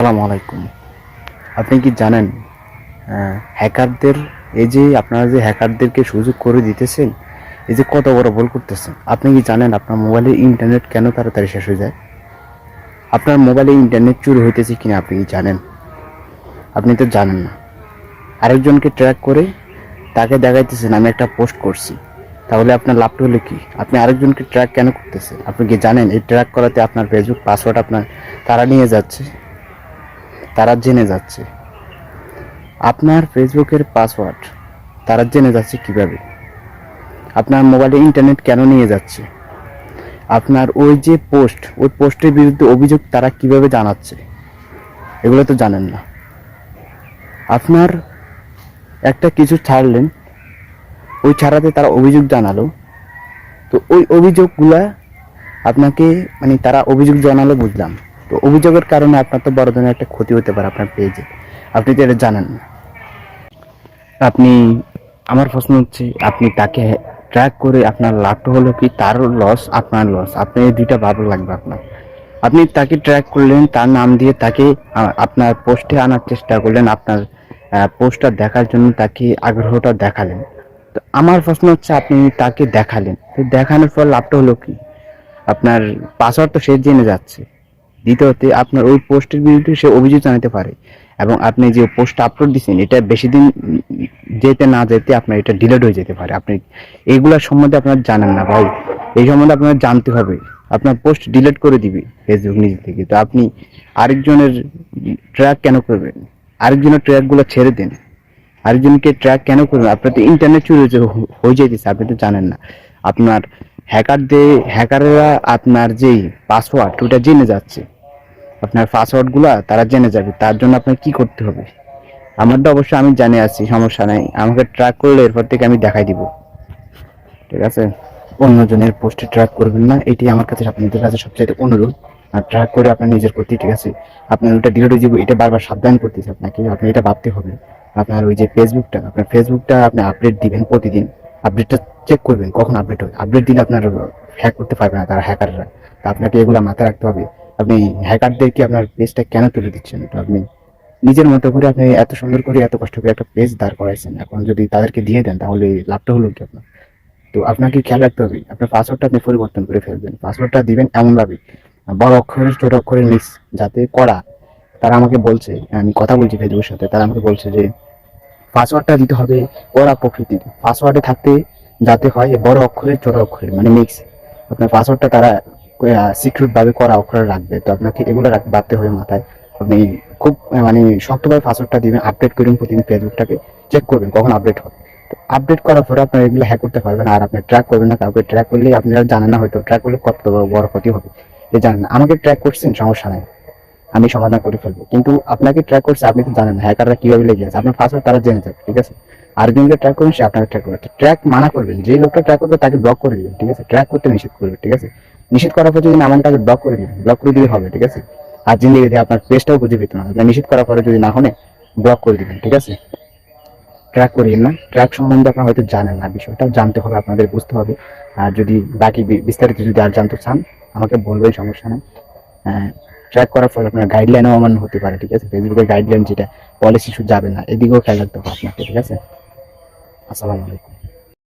আসসালামু আলাইকুম। আপনি কি জানেন হ্যাকারদের এই যে আপনারা যে হ্যাকারদেরকে সুযোগ করে দিতেছেন, এই যে কত বড় ভুল করতেছেন? আপনি কি জানেন আপনার মোবাইলে ইন্টারনেট কেন তাড়াতাড়ি শেষ হয়ে যায়? আপনার মোবাইলে ইন্টারনেট চুরি হইতেছে কিনা আপনি কি জানেন? আপনি তো জানেন না। আরেকজনকে ট্র্যাক করে তাকে দেখাইতেছেন আমি একটা পোস্ট করছি, তাহলে আপনার লাভটা হলো কি? আপনি আরেকজনকে ট্র্যাক কেন করতেছেন? আপনি কি জানেন এই ট্র্যাক করাতে আপনার ফেসবুক পাসওয়ার্ড আপনার তারা নিয়ে যাচ্ছে, তারা জেনে যাচ্ছে আপনার ফেসবুকের পাসওয়ার্ড তারা জেনে যাচ্ছে কিভাবে? আপনার মোবাইলে ইন্টারনেট কেন নিয়ে যাচ্ছে? আপনার ওই যে পোস্ট, ওই পোস্টের বিরুদ্ধে অভিযোগ তারা কিভাবে জানাচ্ছে? এগুলো তো জানেন না। আপনার একটা কিছু ছাড়লেন, ওই ছাড়াতে তারা অভিযোগ জানালো, তো ওই অভিযোগগুলা আপনাকে তারা অভিযোগ জানালো বুঝলাম, তো অভিযোগের কারণে আপনার তো বড় ধরনের একটা ক্ষতি হতে পারে আপনার পেজে। আপনি তো এটা জানেন না। আপনি আমার প্রশ্ন হচ্ছে আপনি তাকে ট্র্যাক করে আপনার লাভটা হলো কি? তার লস, আপনার লস। আপনি এই দুইটা ভালো লাগবে আপনার। আপনি তাকে ট্র্যাক করলেন, তার নাম দিয়ে তাকে আপনার পোস্টে আনার চেষ্টা করলেন, আপনার পোস্টটা দেখার জন্য তাকে আগ্রহটা দেখালেন। তো আমার প্রশ্ন হচ্ছে আপনি তাকে দেখালেন, তো দেখানোর পর লাভটা হলো কি? আপনার পাসওয়ার্ড তো সে জেনে যাচ্ছে। দ্বিতীয়তে আপনার ওই পোস্টের বিরুদ্ধে সে অভিযোগ জানাতে পারে, এবং আপনি যে পোস্টটা আপলোড দিচ্ছেন এটা বেশি দিন যেতে না যেতে আপনার এটা ডিলিট হয়ে যেতে পারে। আপনি এইগুলা সম্বন্ধে আপনার জানেন না ভাই। এই সম্বন্ধে আপনার জানতে হবে। আপনার পোস্ট ডিলিট করে দিবে ফেসবুক নিজে থেকে। তো আপনি আরেকজনের ট্র্যাক কেন করবেন? আরেকজনের ট্র্যাকগুলো ছেড়ে দেন। আরেকজনকে ট্র্যাক কেন করবেন? আপনার তো ইন্টারনেট চুরি হয়ে যাইতেছে, আপনি তো জানেন না। আপনার হ্যাকাররা আপনার যেই পাসওয়ার্ড ওটা জেনে যাচ্ছে, আপনার পাসওয়ার্ডগুলা তারা জেনে যাবে। তার জন্য আপনার কি করতে হবে? আমারটা অবশ্য আমি জানি আছি, সমস্যা নাই। আমাকে ট্র্যাক করলে এরপর থেকে আমি দেখাই দিব, ঠিক আছে? অন্যজনের পোস্টে ট্র্যাক করবেন না, এটি আমার কাছে আপনাদের কাছে সবচেয়ে অনুরোধ। আর ট্র্যাক করে আপনার নিজের প্রতি, ঠিক আছে? আপনার ওটা ডিলিট হয়ে যাবে, এটা বারবার সাবধান করতেছে আপনাকে। আপনি এটা ভাবতে হবে। আপনার ওই যে ফেসবুকটা আপনি আপডেট দিবেন প্রতিদিন। আপডেটটা চেক করবেন কখন আপডেট হয়। আপডেট দিলে আপনার হ্যাক করতে পারবে না তারা, হ্যাকাররা। তো আপনাকে এগুলো মাথায় রাখতে হবে। আপনি হ্যাকারদেরকে আপনার পেজটা কেন তুলে দিচ্ছেন? তো আপনি নিজের মতো করে আপনি এত সুন্দর করে এত কষ্ট করে একটা পেজ দাঁড় করাইছেন, এখন যদি তাদেরকে দিয়ে দেন তাহলে লাভটা হলো কি আপনার? তো আপনাকে খেয়াল রাখতে হবে আপনার পাসওয়ার্ডটা আপনি পরিবর্তন করে ফেলবেন। পাসওয়ার্ডটা দিবেন এমন ভাবে বড় অক্ষরে ছোট অক্ষরে মিক্স, যাতে করা। তারা আমাকে বলছে, আমি কথা বলছি ফেসবুকের সাথে, তারা আমাকে বলছে যে পাসওয়ার্ডটা দিতে হবে কড়া প্রকৃতির। পাসওয়ার্ডে থাকতে যাতে হয় বড় অক্ষরে ছোট অক্ষরে মিক্স। আপনার পাসওয়ার্ডটা তারা সিকিউর ভাবে করা অক্ষরে রাখবে। তো আপনাকে এগুলো ভাবতে হবে মাথায়। আপনি খুব শক্তভাবে পাসওয়ার্ডটা দিবেন, আপডেট করুন প্রতিদিন, ফেসবুকটাকে চেক করবেন কখন আপডেট হয়। আপডেট করার পরে আপনার এগুলো হ্যাক করতে পারবেন। আর আপনি ট্র্যাক করবেন না কাউকে। ট্র্যাক করলে আপনারা জানেন না, হয়তো ট্র্যাক করলে কত বড় ক্ষতি হবে যে জানেন না। আমাকে ট্র্যাক করছেন, সমস্যা নাই, আমি সমাধান করে ফেলবো। কিন্তু আপনাকে ট্র্যাক করছে, আপনি তো জানেন না হ্যাকাররা কিভাবে লেগে আছে। আপনার পাসওয়ার্ড তারা জেনে যাবে, ঠিক আছে? আরেকজনকে ট্র্যাক করবেন, সে আপনাকে ট্র্যাক করবে। ট্র্যাক মানা করবেন, যে লোকটা ট্র্যাক করবে তাকে ব্লক করে দিবেন, ঠিক আছে? ট্র্যাক করতে নিষেধ করবে, ঠিক আছে? নিষেধ করার পর যদি না মানে তাকে ব্লক করে দিবেন, ব্লক করে দিলে হবে, ঠিক আছে? আর জিন্দিগি দিয়ে আপনার পেজটাও বুঝে পেত না। আপনার নিষেধ করার পরে যদি না হলে ব্লক করে দিবেন, ঠিক আছে? ট্র্যাক করিয়েন না। ট্র্যাক সম্বন্ধে আপনারা হয়তো জানেন না, বিষয়টা জানতে হবে, আপনাদের বুঝতে হবে। আর যদি বাকি বিস্তারিত যদি আর জানতে চান আমাকে বলবেন, সমস্যা নেই। ট্র্যাক করার ফলে আপনার গাইডলাইনও অমান্য হতে পারে, ঠিক আছে? ফেসবুকের গাইডলাইন যেটা পলিসি যাবে না, এদিকেও খেয়াল রাখতে হবে আপনাকে, ঠিক আছে? আসসালামু আলাইকুম।